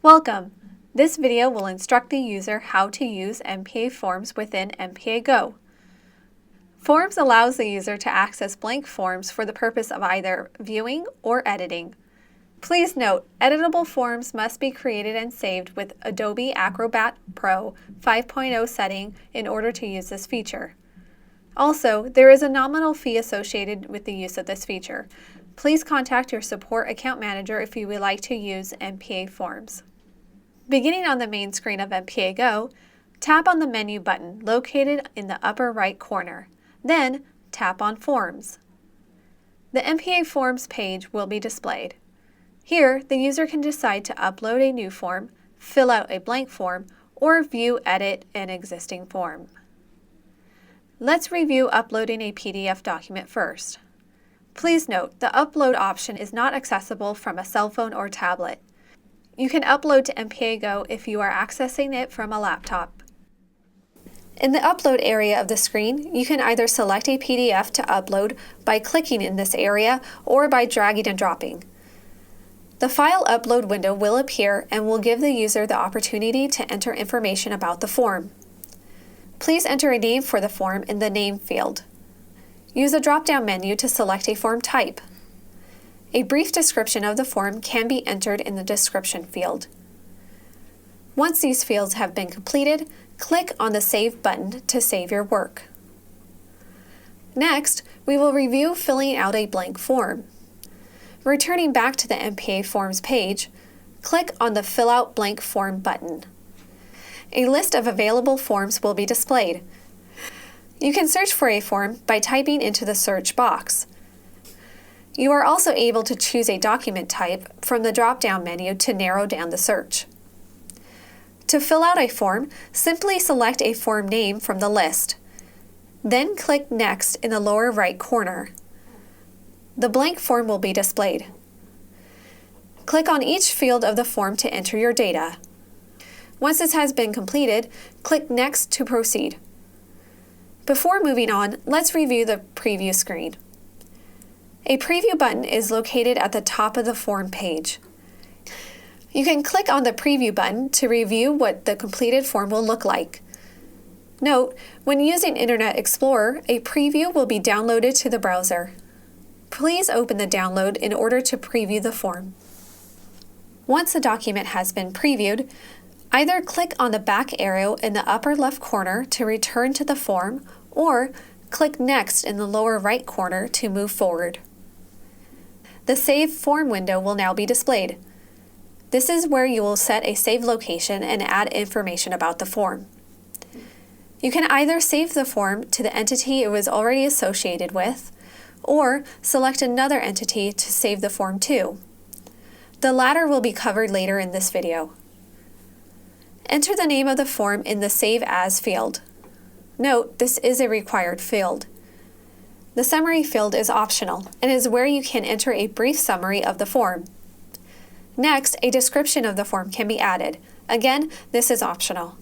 Welcome! This video will instruct the user how to use NPAForms within NPAGo. Forms allows the user to access blank forms for the purpose of either viewing or editing. Please note, editable forms must be created and saved with Adobe Acrobat Pro 5.0 setting in order to use this feature. Also, there is a nominal fee associated with the use of this feature. Please contact your support account manager if you would like to use NPAForms. Beginning on the main screen of NPAGo, tap on the menu button located in the upper right corner. Then, tap on Forms. The NPAForms page will be displayed. Here, the user can decide to upload a new form, fill out a blank form, or edit an existing form. Let's review uploading a PDF document first. Please note, the upload option is not accessible from a cell phone or tablet. You can upload to NPAGo if you are accessing it from a laptop. In the upload area of the screen, you can either select a PDF to upload by clicking in this area or by dragging and dropping. The file upload window will appear and will give the user the opportunity to enter information about the form. Please enter a name for the form in the Name field. Use the drop-down menu to select a form type. A brief description of the form can be entered in the Description field. Once these fields have been completed, click on the Save button to save your work. Next, we will review filling out a blank form. Returning back to the NPAForms page, click on the Fill Out Blank Form button. A list of available forms will be displayed. You can search for a form by typing into the search box. You are also able to choose a document type from the drop-down menu to narrow down the search. To fill out a form, simply select a form name from the list. Then click Next in the lower right corner. The blank form will be displayed. Click on each field of the form to enter your data. Once this has been completed, click Next to proceed. Before moving on, let's review the preview screen. A preview button is located at the top of the form page. You can click on the preview button to review what the completed form will look like. Note, when using Internet Explorer, a preview will be downloaded to the browser. Please open the download in order to preview the form. Once the document has been previewed, either click on the back arrow in the upper left corner to return to the form, or click Next in the lower right corner to move forward. The Save Form window will now be displayed. This is where you will set a save location and add information about the form. You can either save the form to the entity it was already associated with, or select another entity to save the form to. The latter will be covered later in this video. Enter the name of the form in the Save As field. Note, this is a required field. The Summary field is optional and is where you can enter a brief summary of the form. Next, a description of the form can be added. Again, this is optional.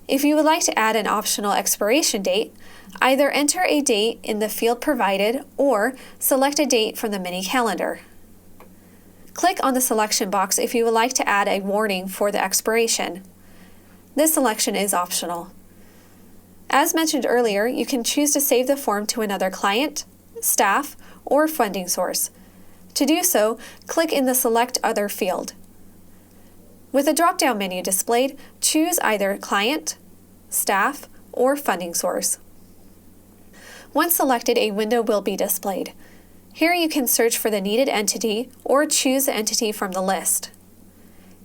If you would like to add an optional expiration date, either enter a date in the field provided or select a date from the mini calendar. Click on the selection box if you would like to add a warning for the expiration. This selection is optional. As mentioned earlier, you can choose to save the form to another client, staff, or funding source. To do so, click in the Select Other field. With the drop-down menu displayed, choose either Client, Staff, or Funding Source. Once selected, a window will be displayed. Here you can search for the needed entity or choose the entity from the list.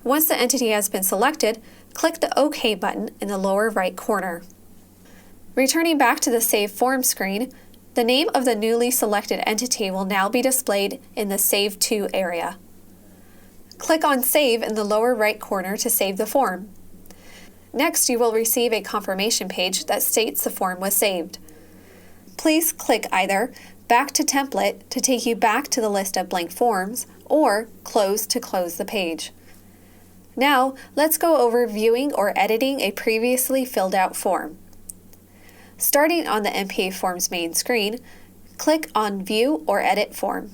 Once the entity has been selected, click the OK button in the lower right corner. Returning back to the Save Form screen, the name of the newly selected entity will now be displayed in the Save To area. Click on Save in the lower right corner to save the form. Next, you will receive a confirmation page that states the form was saved. Please click either Back to Template to take you back to the list of blank forms, or Close to close the page. Now, let's go over viewing or editing a previously filled out form. Starting on the NPAForms main screen, click on View or Edit Form.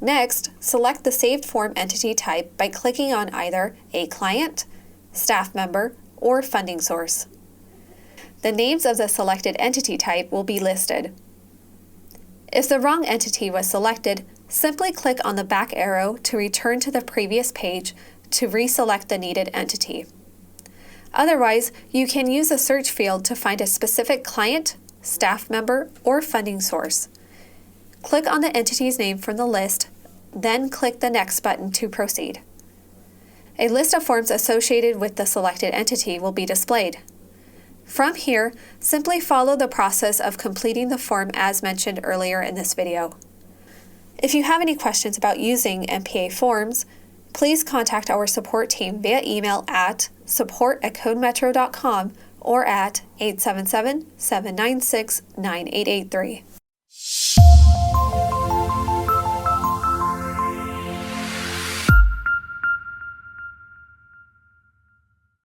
Next, select the saved form entity type by clicking on either a client, staff member, or funding source. The names of the selected entity type will be listed. If the wrong entity was selected, simply click on the back arrow to return to the previous page to reselect the needed entity. Otherwise, you can use the search field to find a specific client, staff member, or funding source. Click on the entity's name from the list, then click the Next button to proceed. A list of forms associated with the selected entity will be displayed. From here, simply follow the process of completing the form as mentioned earlier in this video. If you have any questions about using NPAForms, please contact our support team via email at support@codemetro.com or at 877-796-9883.